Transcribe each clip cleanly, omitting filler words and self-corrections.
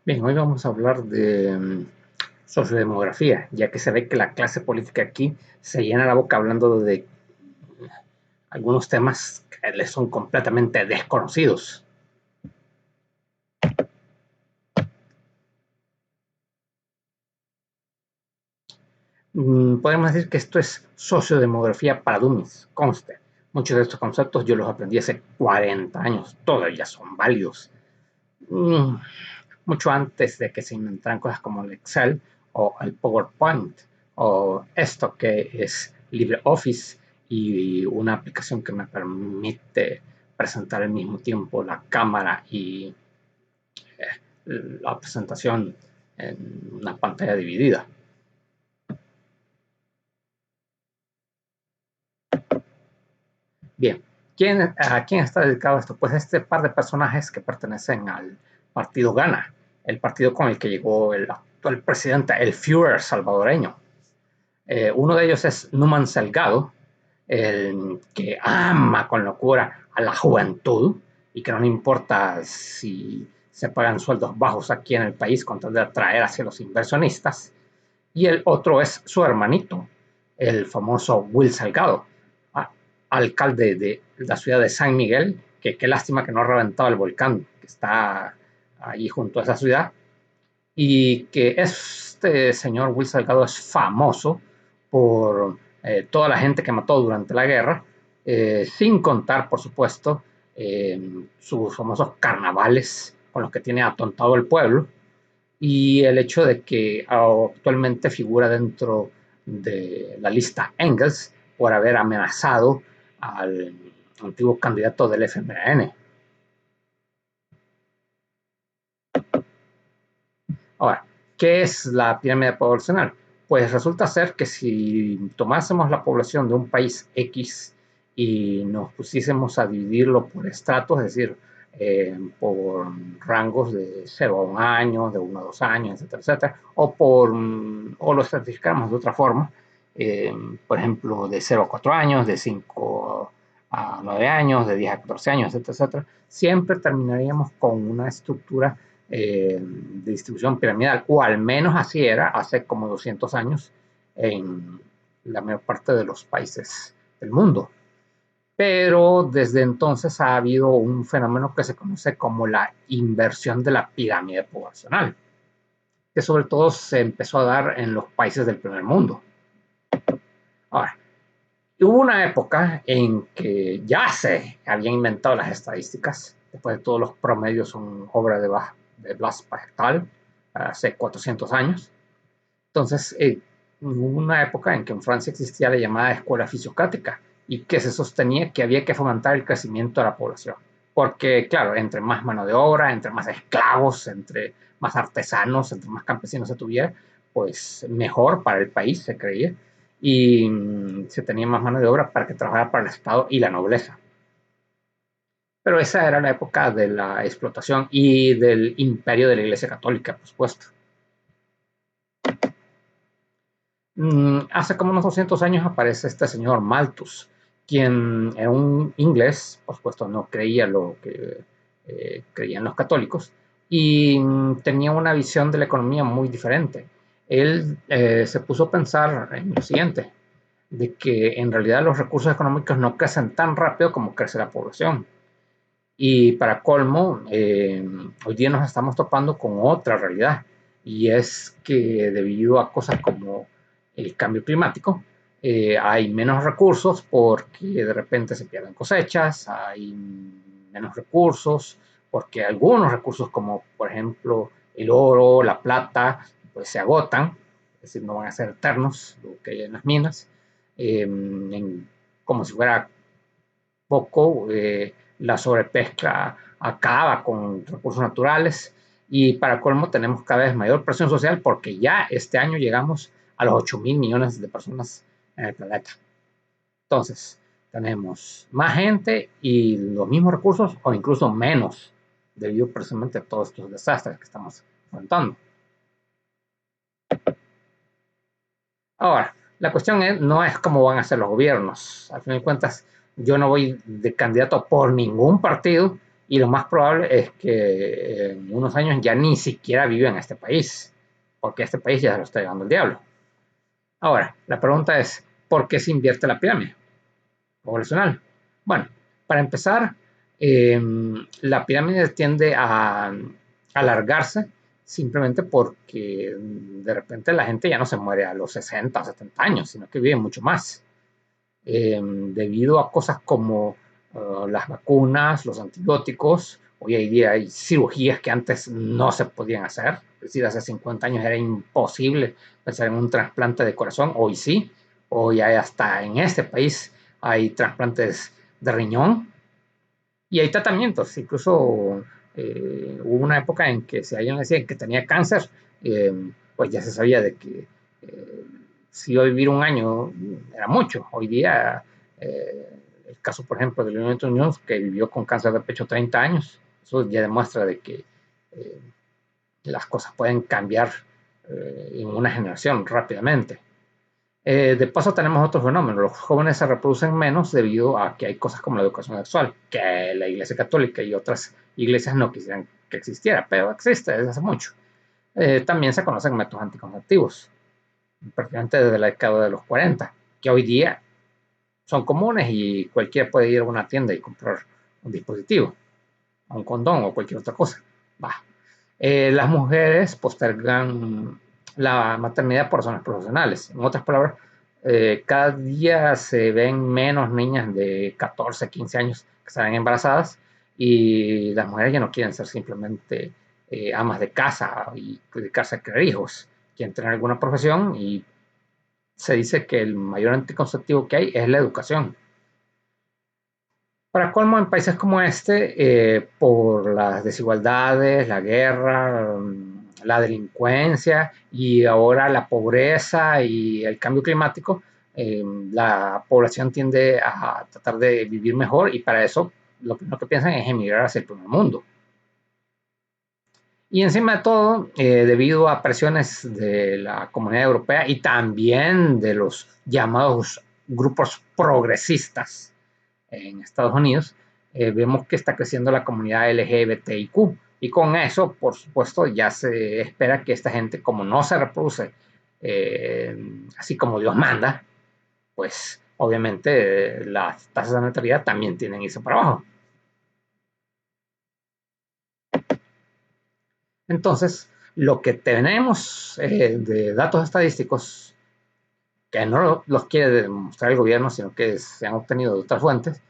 Bien, hoy vamos a hablar de sociodemografía, ya que se ve que la clase política aquí se llena la boca hablando de algunos temas que les son completamente desconocidos. Podemos decir que esto es sociodemografía para dummies, conste. Muchos de estos conceptos yo los aprendí hace 40 años, todavía son válidos. Mm, Mucho antes de que se inventaran cosas como el Excel o el PowerPoint o esto que es LibreOffice y una aplicación que me permite presentar al mismo tiempo la cámara y la presentación en una pantalla dividida. Bien, ¿a quién está dedicado esto? Pues este par de personajes que pertenecen al partido Ghana, el partido con el que llegó el actual presidente, el Führer salvadoreño. Uno de ellos es Numan Salgado, el que ama con locura a la juventud y que no le importa si se pagan sueldos bajos aquí en el país con tal de atraer hacia los inversionistas. Y el otro es su hermanito, el famoso Will Salgado, alcalde de la ciudad de San Miguel, que qué lástima que no ha reventado el volcán que está allí junto a esa ciudad, y que este señor Will Salgado es famoso por toda la gente que mató durante la guerra, sin contar, por supuesto, sus famosos carnavales con los que tiene atontado el pueblo y el hecho de que actualmente figura dentro de la lista Engels por haber amenazado al antiguo candidato del FMLN. Ahora, ¿qué es la pirámide poblacional? Pues resulta ser que si tomásemos la población de un país X y nos pusiésemos a dividirlo por estratos, es decir, por rangos de 0 a 1 año, de 1 a 2 años, etcétera, etcétera, o lo estratificamos de otra forma, eh, por ejemplo, de 0 a 4 años, de 5 a 9 años, de 10 a 14 años, etcétera, etcétera, siempre terminaríamos con una estructura de distribución piramidal, o al menos así era hace como 200 años en la mayor parte de los países del mundo. Pero desde entonces ha habido un fenómeno que se conoce como la inversión de la pirámide poblacional, que sobre todo se empezó a dar en los países del primer mundo. Ahora, hubo una época en que ya se habían inventado las estadísticas, después de todos los promedios son obra de Blas Pascal, hace 400 años. Entonces, hubo una época en que en Francia existía la llamada escuela fisiocrática y que se sostenía que había que fomentar el crecimiento de la población. Porque, claro, entre más mano de obra, entre más esclavos, entre más artesanos, entre más campesinos se tuviera, pues mejor para el país, se creía, y se tenía más mano de obra para que trabajara para el Estado y la nobleza. Pero esa era la época de la explotación y del imperio de la Iglesia Católica, por supuesto. Hace como unos 200 años aparece este señor Malthus, quien era un inglés, por supuesto no creía lo que creían los católicos, y tenía una visión de la economía muy diferente. Él se puso a pensar en lo siguiente, de que en realidad los recursos económicos no crecen tan rápido como crece la población. Y para colmo, hoy día nos estamos topando con otra realidad, y es que debido a cosas como el cambio climático, hay menos recursos porque de repente se pierden cosechas, hay menos recursos porque algunos recursos como por ejemplo el oro, la plata, pues se agotan, es decir, no van a ser eternos lo que hay en las minas, como si fuera poco, la sobrepesca acaba con recursos naturales y para colmo tenemos cada vez mayor presión social porque ya este año llegamos a los 8.000 millones de personas en el planeta. Entonces, tenemos más gente y los mismos recursos o incluso menos debido precisamente a todos estos desastres que estamos enfrentando. Ahora, la cuestión no es cómo van a ser los gobiernos. Al fin de cuentas, yo no voy de candidato por ningún partido Y lo más probable es que en unos años ya ni siquiera vive en este país, porque este país ya se lo está llevando el diablo. Ahora, la pregunta es, ¿por qué se invierte la pirámide poblacional? Bueno, para empezar, la pirámide tiende a alargarse simplemente porque de repente la gente ya no se muere a los 60 o 70 años, sino que vive mucho más. Debido a cosas como las vacunas, los antibióticos. Hoy en día hay cirugías que antes no se podían hacer, es decir, hace 50 años era imposible pensar en un trasplante de corazón, hoy sí, hoy hay hasta en este país hay trasplantes de riñón y hay tratamientos, incluso hubo una época en que si alguien decía que tenía cáncer, pues ya se sabía de que si iba a vivir un año era mucho. Hoy día, el caso, por ejemplo, de Leonel Muñoz, que vivió con cáncer de pecho 30 años, eso ya demuestra de que eh, las cosas pueden cambiar en una generación rápidamente. De paso tenemos otro fenómeno, los jóvenes se reproducen menos debido a que hay cosas como la educación sexual, que la Iglesia Católica y otras iglesias no quisieran que existiera, pero existe desde hace mucho. También se conocen métodos anticonceptivos, prácticamente desde la década de los 40, que hoy día son comunes y cualquiera puede ir a una tienda y comprar un dispositivo, un condón o cualquier otra cosa. Va. Las mujeres postergan la maternidad por razones profesionales. En otras palabras, cada día se ven menos niñas de 14, 15 años que salen embarazadas y las mujeres ya no quieren ser simplemente amas de casa y dedicarse a criar hijos, quieren tener alguna profesión y se dice que el mayor anticonceptivo que hay es la educación. Para colmo, en países como este, por las desigualdades, la guerra, la delincuencia y ahora la pobreza y el cambio climático, la población tiende a tratar de vivir mejor y para eso lo primero que piensan es emigrar hacia el primer mundo. Y encima de todo, debido a presiones de la comunidad europea y también de los llamados grupos progresistas en Estados Unidos, vemos que está creciendo la comunidad LGBTIQ. Y con eso, por supuesto, ya se espera que esta gente, como no se reproduce así como Dios manda, pues obviamente las tasas de natalidad también tienen que irse para abajo. Entonces, lo que tenemos de datos estadísticos, que no los quiere demostrar el gobierno, sino que se han obtenido de otras fuentes,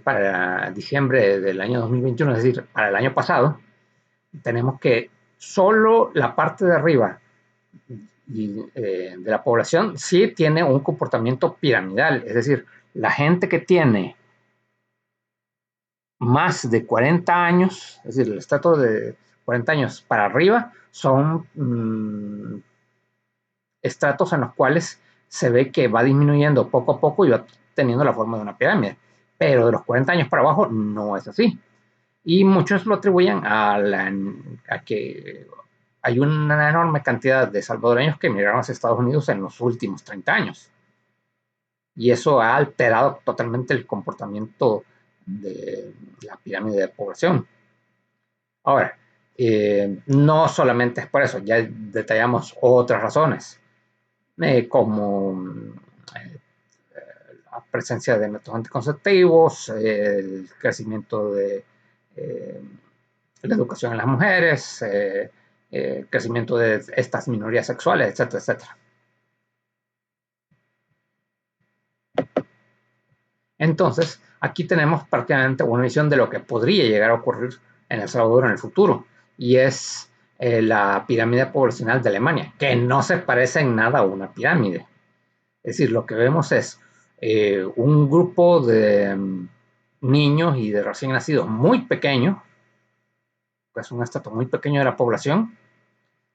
para diciembre del año 2021, es decir, para el año pasado, tenemos que solo la parte de arriba de la población sí tiene un comportamiento piramidal, es decir, la gente que tiene más de 40 años, es decir, el estrato de 40 años para arriba, son estratos en los cuales se ve que va disminuyendo poco a poco y va teniendo la forma de una pirámide. Pero de los 40 años para abajo no es así. Y muchos lo atribuyen a que hay una enorme cantidad de salvadoreños que emigraron a Estados Unidos en los últimos 30 años. Y eso ha alterado totalmente el comportamiento de la pirámide de población. Ahora, no solamente es por eso, ya detallamos otras razones, como la presencia de métodos anticonceptivos, el crecimiento de la educación en las mujeres, crecimiento de estas minorías sexuales, etcétera, etcétera. Entonces, aquí tenemos prácticamente una visión de lo que podría llegar a ocurrir en El Salvador en el futuro, y es la pirámide poblacional de Alemania, que no se parece en nada a una pirámide. Es decir, lo que vemos es un grupo de niños y de recién nacidos muy pequeño, pues un estrato muy pequeño de la población.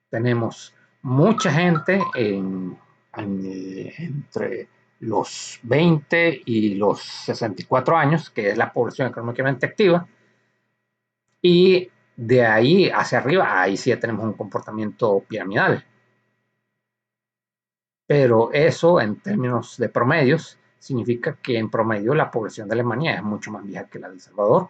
Tenemos mucha gente entre los 20 y los 64 años, que es la población económicamente activa, y de ahí hacia arriba, ahí sí ya tenemos un comportamiento piramidal. Pero eso en términos de promedios significa que en promedio la población de Alemania es mucho más vieja que la de El Salvador.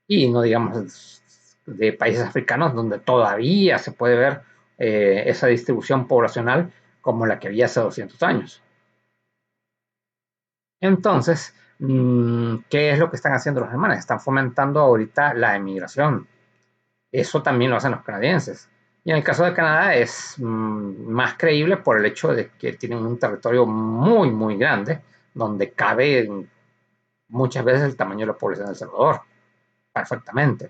Y no digamos de países africanos donde todavía se puede ver esa distribución poblacional como la que había hace 200 años. Entonces, ¿qué es lo que están haciendo los alemanes? Están fomentando ahorita la emigración. Eso también lo hacen los canadienses. Y en el caso de Canadá es más creíble por el hecho de que tienen un territorio muy, muy grande, donde cabe muchas veces el tamaño de la población de El Salvador, perfectamente.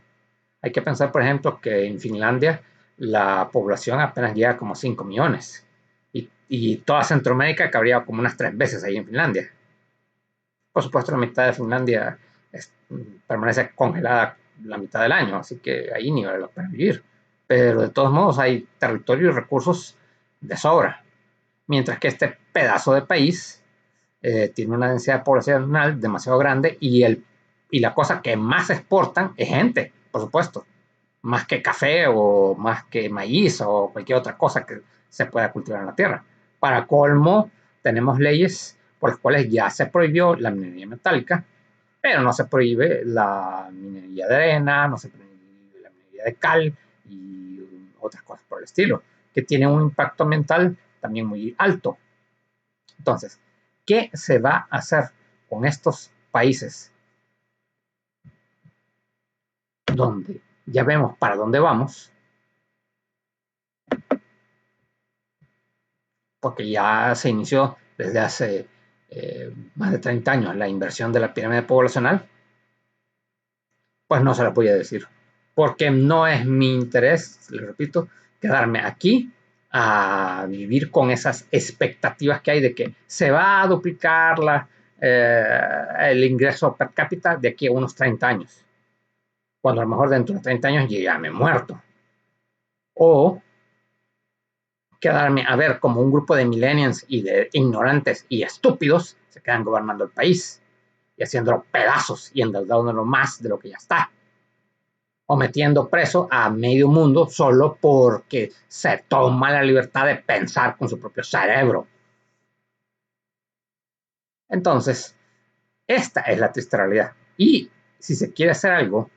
Hay que pensar, por ejemplo, que en Finlandia la población apenas llega como 5 millones. Y toda Centroamérica cabría como unas 3 veces ahí en Finlandia. Por supuesto, la mitad de Finlandia permanece congelada la mitad del año, así que ahí ni vale la pena vivir. Pero de todos modos hay territorio y recursos de sobra. Mientras que este pedazo de país tiene una densidad poblacional demasiado grande y la cosa que más exportan es gente, por supuesto. Más que café o más que maíz o cualquier otra cosa que se pueda cultivar en la tierra. Para colmo, tenemos leyes por las cuales ya se prohibió la minería metálica, pero no se prohíbe la minería de arena, no se prohíbe la minería de cal y otras cosas por el estilo, que tienen un impacto ambiental también muy alto. Entonces, ¿qué se va a hacer con estos países donde ya vemos para dónde vamos? Porque ya se inició desde hace más de 30 años la inversión de la pirámide poblacional, pues no se la voy a decir. Porque no es mi interés, les repito, quedarme aquí a vivir con esas expectativas que hay de que se va a duplicar el ingreso per cápita de aquí a unos 30 años. Cuando a lo mejor dentro de 30 años ya me he muerto. O quedarme a ver como un grupo de millennials y de ignorantes y estúpidos se quedan gobernando el país y haciéndolo pedazos y endeudándolo más de lo que ya está. O metiendo preso a medio mundo solo porque se toma la libertad de pensar con su propio cerebro. Entonces, esta es la triste realidad. Y si se quiere hacer algo,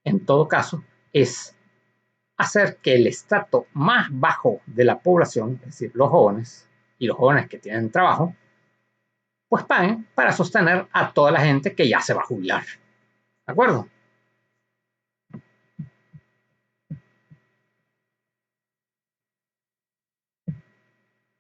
en todo caso, es hacer que el estrato más bajo de la población, es decir, los jóvenes y los jóvenes que tienen trabajo, pues paguen para sostener a toda la gente que ya se va a jubilar. ¿De acuerdo?